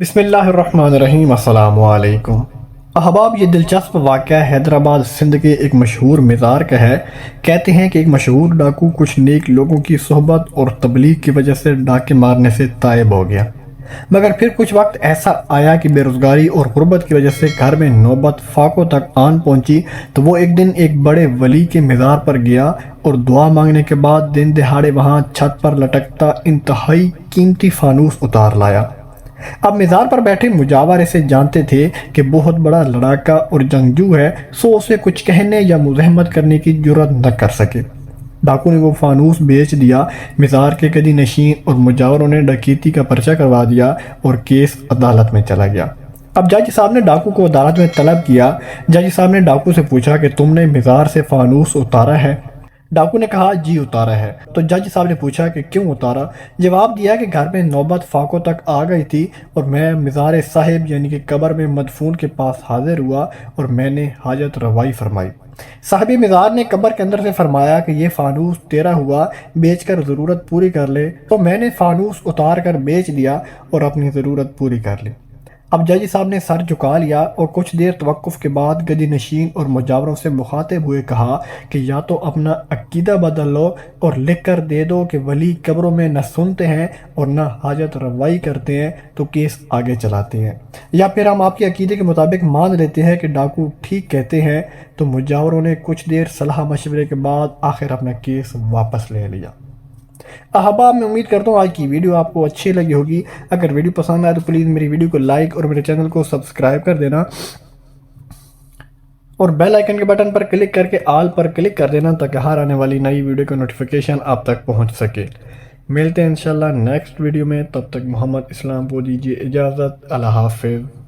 بسم اللہ الرحمن الرحیم۔ السلام علیکم احباب، یہ دلچسپ واقعہ حیدرآباد سندھ کے ایک مشہور مزار کا ہے۔ کہتے ہیں کہ ایک مشہور ڈاکو کچھ نیک لوگوں کی صحبت اور تبلیغ کی وجہ سے ڈاکے مارنے سے تائب ہو گیا، مگر پھر کچھ وقت ایسا آیا کہ بے روزگاری اور غربت کی وجہ سے گھر میں نوبت فاقوں تک آن پہنچی، تو وہ ایک دن ایک بڑے ولی کے مزار پر گیا اور دعا مانگنے کے بعد دن دہاڑے وہاں چھت پر لٹکتا انتہائی قیمتی فانوس اتار لایا۔ اب مزار پر بیٹھے مجاور اسے جانتے تھے کہ بہت بڑا لڑاکا اور جنگجو ہے، سو اسے کچھ کہنے یا مزاحمت کرنے کی جرات نہ کر سکے۔ ڈاکو نے وہ فانوس بیچ دیا، مزار کے قدی نشین اور مجاوروں نے ڈکیتی کا پرچہ کروا دیا اور کیس عدالت میں چلا گیا۔ اب جج صاحب نے ڈاکو کو عدالت میں طلب کیا۔ جج صاحب نے ڈاکو سے پوچھا کہ تم نے مزار سے فانوس اتارا ہے؟ ڈاکو نے کہا جی اتارا ہے۔ تو جج صاحب نے پوچھا کہ کیوں اتارا؟ جواب دیا کہ گھر میں نوبت فاقوں تک آ گئی تھی اور میں مزار صاحب یعنی کہ قبر میں مدفون کے پاس حاضر ہوا اور میں نے حاجت روائی فرمائی۔ صاحب مزار نے قبر کے اندر سے فرمایا کہ یہ فانوس تیرا ہوا، بیچ کر ضرورت پوری کر لے، تو میں نے فانوس اتار کر بیچ دیا اور اپنی ضرورت پوری کر لی۔ اب جج صاحب نے سر جھکا لیا اور کچھ دیر توقف کے بعد گدی نشین اور مجاوروں سے مخاطب ہوئے کہا کہ یا تو اپنا عقیدہ بدل لو اور لکھ کر دے دو کہ ولی قبروں میں نہ سنتے ہیں اور نہ حاجت روائی کرتے ہیں تو کیس آگے چلاتے ہیں، یا پھر ہم آپ کے عقیدے کے مطابق مان لیتے ہیں کہ ڈاکو ٹھیک کہتے ہیں۔ تو مجاوروں نے کچھ دیر صلاح مشورے کے بعد آخر اپنا کیس واپس لے لیا۔ احباب، میں امید کرتا ہوں آج کی ویڈیو آپ کو اچھی لگی ہوگی۔ اگر ویڈیو پسند آئے تو پلیز میری ویڈیو کو لائک اور میرے چینل کو سبسکرائب کر دینا اور بیل آئیکن کے بٹن پر کلک کر کے آل پر کلک کر دینا تاکہ ہر آنے والی نئی ویڈیو کا نوٹیفیکیشن آپ تک پہنچ سکے۔ ملتے ہیں انشاءاللہ نیکسٹ ویڈیو میں، تب تک محمد اسلام کو دیجیے اجازت۔ اللہ حافظ۔